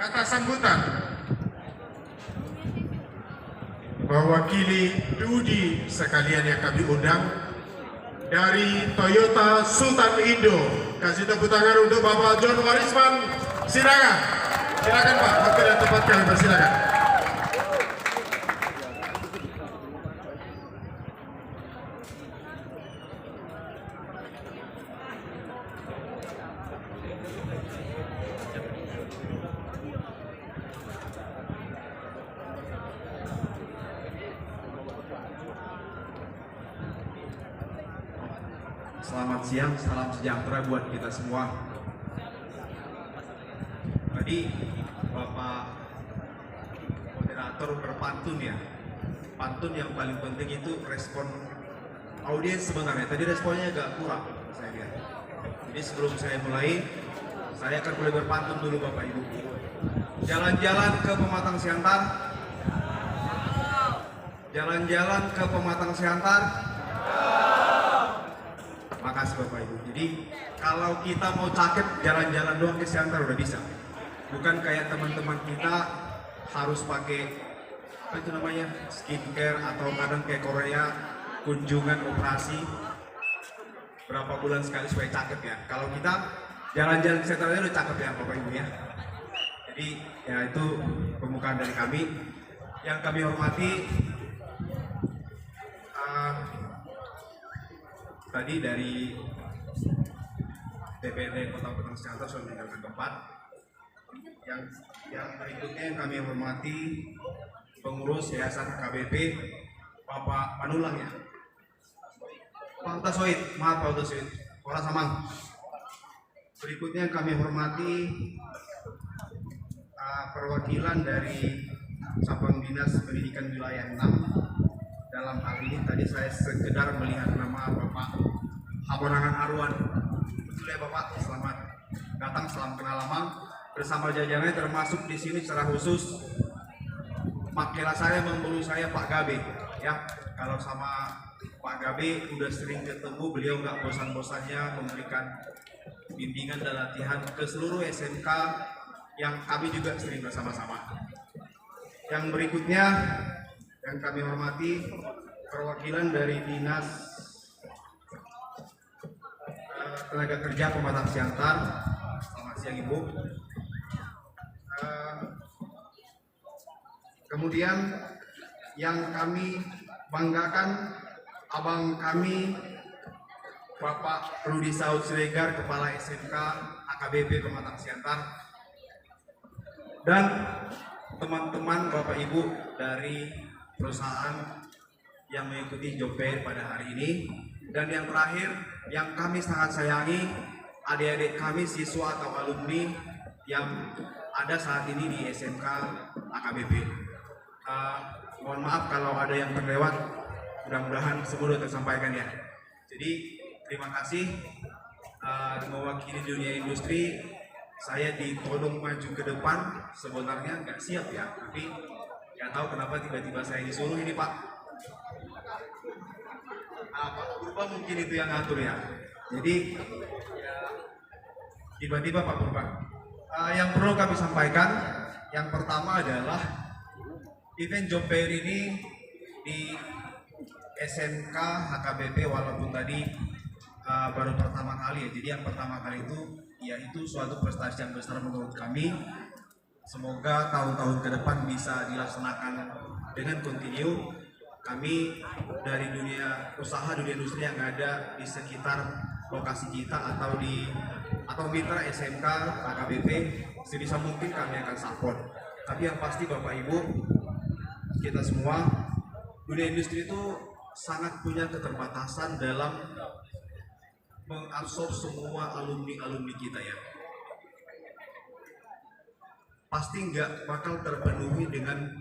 Kata sambutan mewakili Dudi sekalian yang kami undang dari Toyota Sultan Indo. Kasih tepuk tangan untuk Bapak John Warisman. Silakan, silakan Pak. Waktu dan tempat kami persilakan. Selamat siang, salam sejahtera buat kita semua. Tadi Bapak moderator berpantun ya. Pantun yang paling penting itu respon audiens sebenarnya. Tadi responnya agak kurang saya lihat. Jadi sebelum saya mulai, saya akan mulai berpantun dulu Bapak Ibu. Jalan-jalan ke Pematang Siantar. Jalan-jalan ke Pematang Siantar. Makasih Bapak Ibu. Jadi kalau kita mau cakep jalan-jalan doang ke Siantar udah bisa. Bukan kayak teman-teman kita harus pakai apa itu namanya skincare atau kadang kayak Korea kunjungan operasi berapa bulan sekali supaya cakep ya. Kalau kita jalan-jalan ke Siantar udah cakep ya Bapak Ibu ya. Jadi ya itu pembukaan dari kami. Yang kami hormati tadi dari DPRD Kota Pematang Siantar sudah meninggalkan tempat. Yang berikutnya yang kami hormati pengurus Yayasan KBP Bapak Panulang ya. Pak Utasoid, maaf Pak Utasoid, orang Samang. Berikutnya yang kami hormati perwakilan dari Cabang Dinas Pendidikan Wilayah 6. Dalam hal ini tadi saya sekedar melihat nama Bapak Hamonangan Arwan. Betul ya Bapak, selamat datang, salam kenal lama. Bersama jajarannya termasuk di sini secara khusus makela saya membulu saya Pak Gabe ya. Kalau sama Pak Gabe udah sering ketemu, beliau nggak bosan-bosannya memberikan bimbingan dan latihan ke seluruh SMK yang kami juga sering bersama-sama. Yang berikutnya yang kami hormati perwakilan dari Dinas Tenaga Kerja Pematang Siantar. Selamat siang Ibu. Kemudian yang kami banggakan abang kami Bapak Rudi Saud Siregar, Kepala SMK AKBP Pematang Siantar, dan teman-teman Bapak Ibu dari perusahaan yang mengikuti job fair pada hari ini. Dan yang terakhir yang kami sangat sayangi, adik-adik kami siswa atau alumni yang ada saat ini di SMK AKBP. Mohon maaf kalau ada yang terlewat, mudah-mudahan semua sudah tersampaikan ya. Jadi terima kasih mewakili dunia industri. Saya ditolong maju ke depan, sebenarnya nggak siap ya, tapi nggak tahu kenapa tiba-tiba saya disuruh ini Pak. Pak Purba mungkin itu yang ngatur ya. Jadi ya, tiba-tiba Pak Purba. Yang perlu kami sampaikan, yang pertama adalah event job fair ini di SMK HKBP walaupun tadi baru pertama kali ya. Jadi yang pertama kali itu yaitu suatu prestasi yang besar menurut kami. Semoga tahun-tahun ke depan bisa dilaksanakan dengan kontinu. Kami dari dunia usaha, dunia industri yang ada di sekitar lokasi kita atau mitra SMK AKBP sebisa mungkin kami akan support. Tapi yang pasti Bapak Ibu, kita semua dunia industri itu sangat punya keterbatasan dalam mengabsorb semua alumni kita ya. Pasti nggak bakal terpenuhi dengan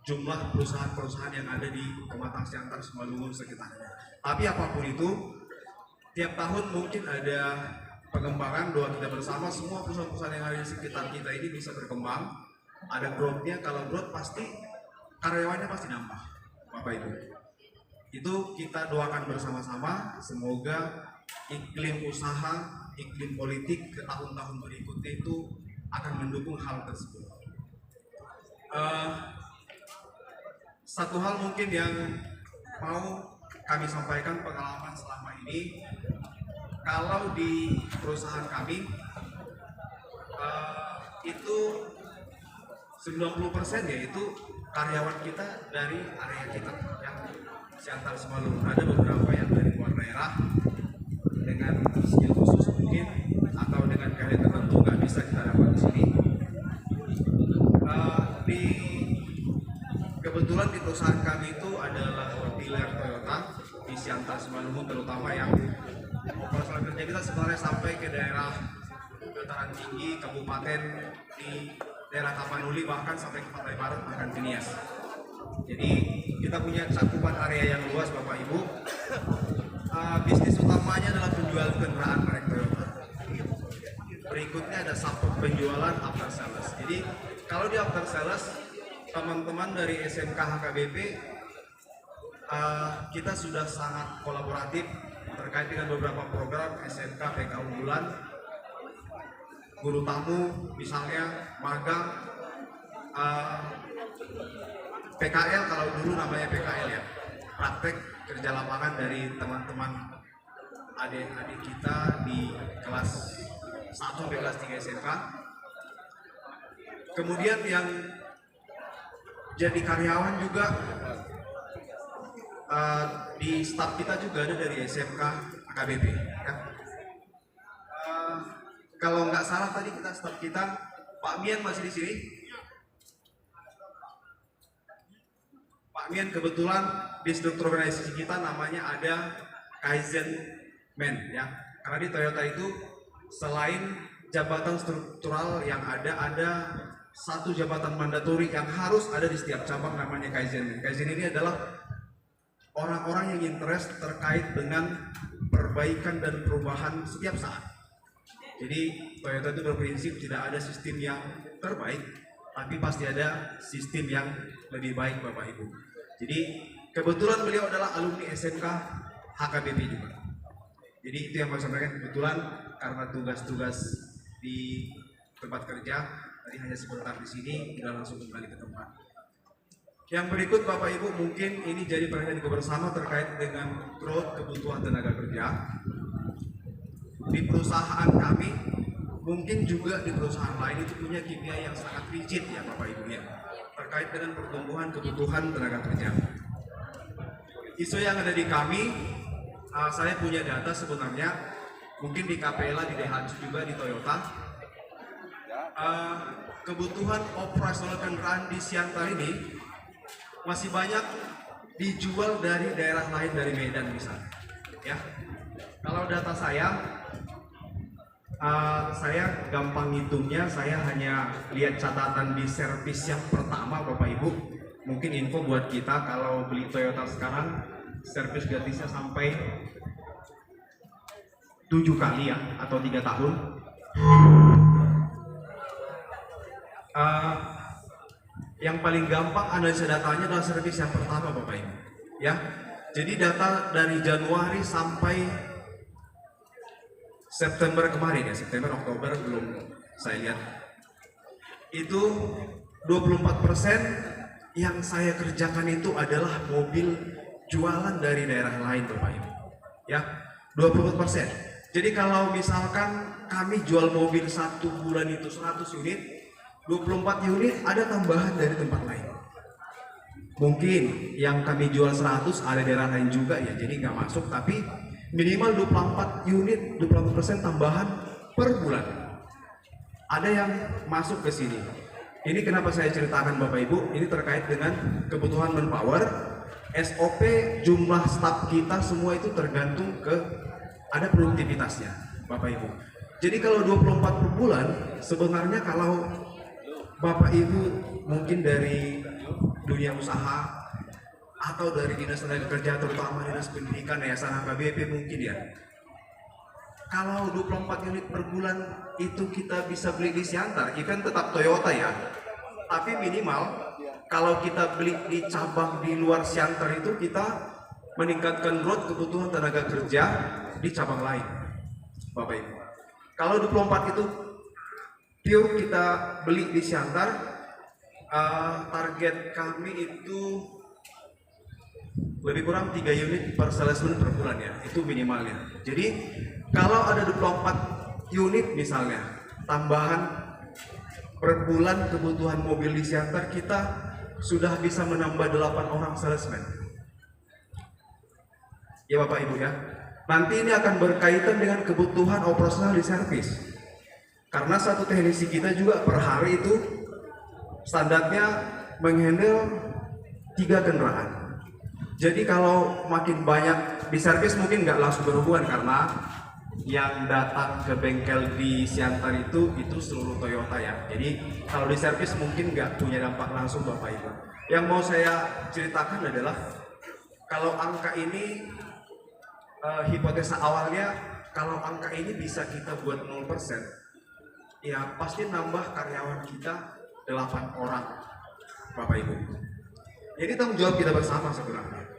jumlah perusahaan-perusahaan yang ada di Pematang Siantar, Simalungun sekitarnya. Tapi apapun itu, tiap tahun mungkin ada pengembangan. Doa kita bersama semua perusahaan-perusahaan yang ada di sekitar kita ini bisa berkembang. Ada growth-nya. Kalau growth pasti karyawannya pasti nambah, Bapak Ibu. Itu kita doakan bersama-sama. Semoga iklim usaha, iklim politik ke tahun-tahun berikutnya itu akan mendukung hal tersebut. Satu hal mungkin yang mau kami sampaikan pengalaman selama ini, kalau di perusahaan kami itu 90% yaitu karyawan kita dari area kita yang Siantar Simalungun. Ada beberapa yang dari luar daerah dengan skill khusus mungkin atau dengan keahlian tertentu nggak bisa kita dapat di sini. Kebetulan di perusahaan kami itu adalah dealer Toyota di Siantar Simalungun, terutama yang operasional kerja kita sebenarnya sampai ke daerah dataran tinggi, kabupaten di daerah Tapanuli, bahkan sampai ke Pantai Barat, bahkan ke Nias. Jadi kita punya cakupan area yang luas, Bapak Ibu. Bisnis utamanya adalah penjual kendaraan merek Toyota. Berikutnya ada sub penjualan after sales. Jadi kalau di after sales, teman-teman dari SMK HKBP kita sudah sangat kolaboratif terkait dengan beberapa program SMK PK unggulan, guru tamu misalnya, magang, PKL kalau dulu namanya PKL ya, praktek kerja lapangan dari teman-teman adik-adik kita di kelas 1 sampai kelas 3 SMK. Kemudian yang jadi karyawan juga di staf kita juga ada dari SMK AKBP ya. Kalau nggak salah tadi kita staf kita Pak Mian masih di sini. Pak Mian kebetulan di struktur organisasi kita namanya ada Kaizen Man ya. Karena di Toyota itu selain jabatan struktural yang ada satu jabatan mandatori yang harus ada di setiap cabang, namanya Kaizen. Kaizen ini adalah orang-orang yang interest terkait dengan perbaikan dan perubahan setiap saat. Jadi Toyota itu berprinsip tidak ada sistem yang terbaik, tapi pasti ada sistem yang lebih baik, Bapak Ibu. Jadi kebetulan beliau adalah alumni SMK HKBP juga. Jadi itu yang mau saya sampaikan, kebetulan karena tugas-tugas di tempat kerja tadi hanya sebentar di sini, udah langsung kembali ke tempat. Yang berikut Bapak Ibu, mungkin ini jadi perhatian juga bersama terkait dengan growth kebutuhan tenaga kerja. Di perusahaan kami, mungkin juga di perusahaan lain itu punya KPI yang sangat rigid ya Bapak Ibu ya, terkait dengan pertumbuhan kebutuhan tenaga kerja. Isu yang ada di kami, saya punya data sebenarnya, mungkin di KPLA, di Daihatsu juga, di Toyota. Kebutuhan operasional kendaraan di Siantar ini masih banyak dijual dari daerah lain, dari Medan misalnya ya. Kalau data saya gampang hitungnya, saya hanya lihat catatan di servis yang pertama Bapak Ibu. Mungkin info buat kita, kalau beli Toyota sekarang servis gratisnya sampai 7 kali ya, atau 3 tahun. Yang paling gampang analisa datanya adalah servis yang pertama Bapak Ibu ya. Jadi data dari Januari sampai September kemarin ya, September Oktober belum saya lihat, itu 24% yang saya kerjakan itu adalah mobil jualan dari daerah lain Bapak Ibu ya, 24%. Jadi kalau misalkan kami jual mobil satu bulan itu 100 unit, 24 unit ada tambahan dari tempat lain. Mungkin yang kami jual 100 ada daerah lain juga ya, jadi nggak masuk, tapi minimal 24 unit, 24% tambahan per bulan. Ada yang masuk ke sini. Ini kenapa saya ceritakan Bapak Ibu, ini terkait dengan kebutuhan manpower, SOP, jumlah staf kita semua itu tergantung ke ada produktivitasnya Bapak Ibu. Jadi kalau 24 per bulan, sebenarnya kalau Bapak Ibu mungkin dari dunia usaha atau dari dinas tenaga kerja, terutama dinas pendidikan, yayasan HKBP mungkin ya, kalau 24 unit per bulan itu kita bisa beli di Siantar, event tetap Toyota ya, tapi minimal kalau kita beli di cabang di luar Siantar itu kita meningkatkan growth kebutuhan tenaga kerja di cabang lain Bapak Ibu. Kalau 24 itu pure kita beli di Siantar, target kami itu lebih kurang 3 unit per salesman per bulan ya, itu minimalnya. Jadi kalau ada 24 unit misalnya, tambahan per bulan kebutuhan mobil di Siantar, kita sudah bisa menambah 8 orang salesman. Ya Bapak Ibu ya, nanti ini akan berkaitan dengan kebutuhan operasional di servis. Karena satu teknisi kita juga per hari itu standarnya menghandle 3 kendaraan. Jadi kalau makin banyak di servis mungkin nggak langsung berhubungan, karena yang datang ke bengkel di Siantar itu seluruh Toyota ya. Jadi kalau di servis mungkin nggak punya dampak langsung Bapak Ibu. Yang mau saya ceritakan adalah kalau angka ini hipotesa awalnya, kalau angka ini bisa kita buat 0%, ya pasti nambah karyawan kita 8 orang Bapak Ibu. Jadi tanggung jawab kita bersama sebenarnya.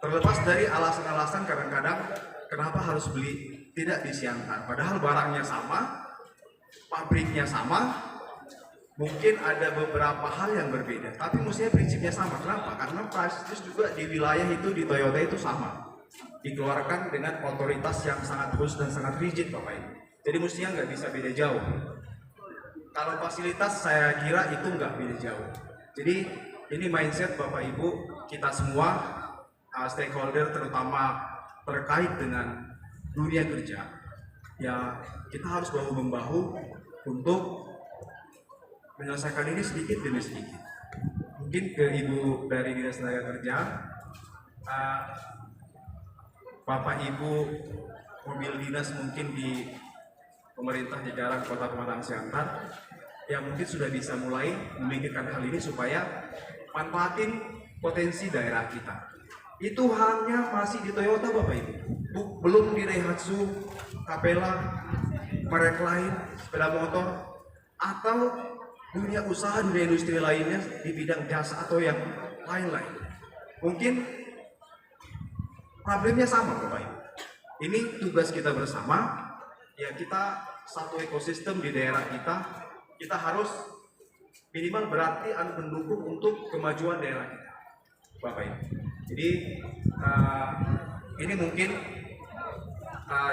Terlepas dari alasan-alasan kadang-kadang kenapa harus beli tidak di Siantar, padahal barangnya sama, pabriknya sama, mungkin ada beberapa hal yang berbeda, tapi mestinya prinsipnya sama. Kenapa? Karena price list juga di wilayah itu, di Toyota itu sama, dikeluarkan dengan otoritas yang sangat khusus dan sangat rigid Bapak Ibu. Jadi mestinya nggak bisa beda jauh. Kalau fasilitas saya kira itu nggak beda jauh. Jadi ini mindset Bapak Ibu kita semua stakeholder, terutama terkait dengan dunia kerja, ya kita harus bahu membahu untuk menyelesaikan ini sedikit demi sedikit. Mungkin ke Ibu dari Dinas Tenaga Kerja, Bapak Ibu mobil dinas mungkin di pemerintah jajaran Kota Pematang Siantar, yang mungkin sudah bisa mulai memikirkan hal ini supaya manfaatin potensi daerah kita. Itu hanya masih di Toyota Bapak Ibu, belum di Daihatsu, Capella, merek lain, sepeda motor, atau dunia usaha, dunia industri lainnya di bidang jasa atau yang lain-lain. Mungkin problemnya sama Bapak Ibu. Ini tugas kita bersama, ya kita satu ekosistem di daerah kita harus minimal berarti mendukung untuk kemajuan daerah kita Bapak Ibu. Jadi ini mungkin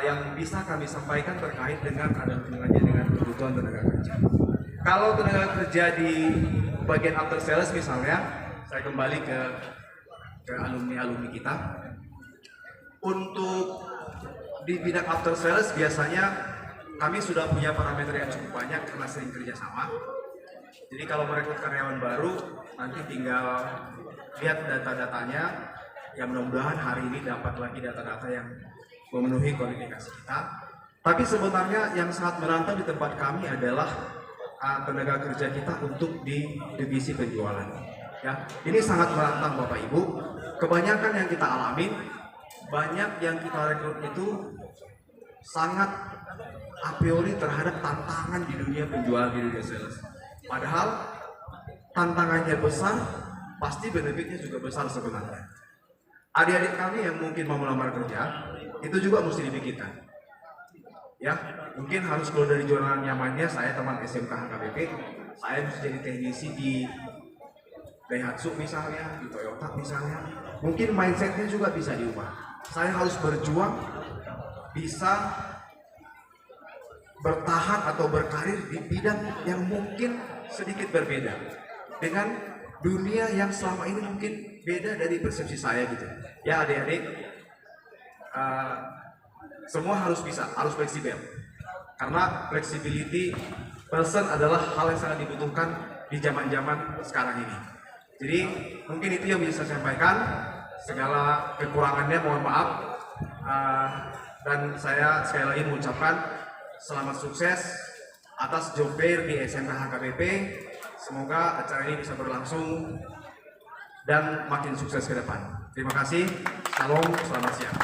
yang bisa kami sampaikan terkait dengan ada hubungannya dengan kebutuhan tenaga kerja. Kalau tenaga kerja di bagian after sales misalnya, saya kembali ke alumni kita. Untuk di bidang after sales biasanya kami sudah punya parameter yang cukup banyak karena sering kerjasama. Jadi kalau merekrut karyawan baru, nanti tinggal lihat data-datanya. Ya mudah-mudahan hari ini dapat lagi data-data yang memenuhi kualifikasi kita. Tapi sebenarnya yang sangat menantang di tempat kami adalah tenaga kerja kita untuk di divisi penjualan. Ya, ini sangat menantang Bapak Ibu. Kebanyakan yang kita alamin, banyak yang kita rekrut itu sangat a priori terhadap tantangan di dunia penjualan, di dunia sales. Padahal tantangannya besar, pasti benefitnya juga besar sebenarnya. Adik-adik kami yang mungkin mau melamar kerja, itu juga mesti dipikirkan. Ya, mungkin harus keluar dari zona nyamannya. Saya teman SMK HKBP, saya bisa jadi teknisi di Daihatsu misalnya, di Toyota misalnya. Mungkin mindsetnya juga bisa diubah. Saya harus berjuang, bisa bertahan atau berkarir di bidang yang mungkin sedikit berbeda dengan dunia yang selama ini mungkin beda dari persepsi saya gitu. Ya adik-adik, semua harus bisa, harus fleksibel. Karena flexibility person adalah hal yang sangat dibutuhkan di zaman-zaman sekarang ini. Jadi mungkin itu yang bisa saya sampaikan. Segala kekurangannya mohon maaf. Dan saya sekali lagi mengucapkan selamat sukses atas job fair di SMK HKBP. Semoga acara ini bisa berlangsung dan makin sukses ke depan. Terima kasih. Salam, selamat siang.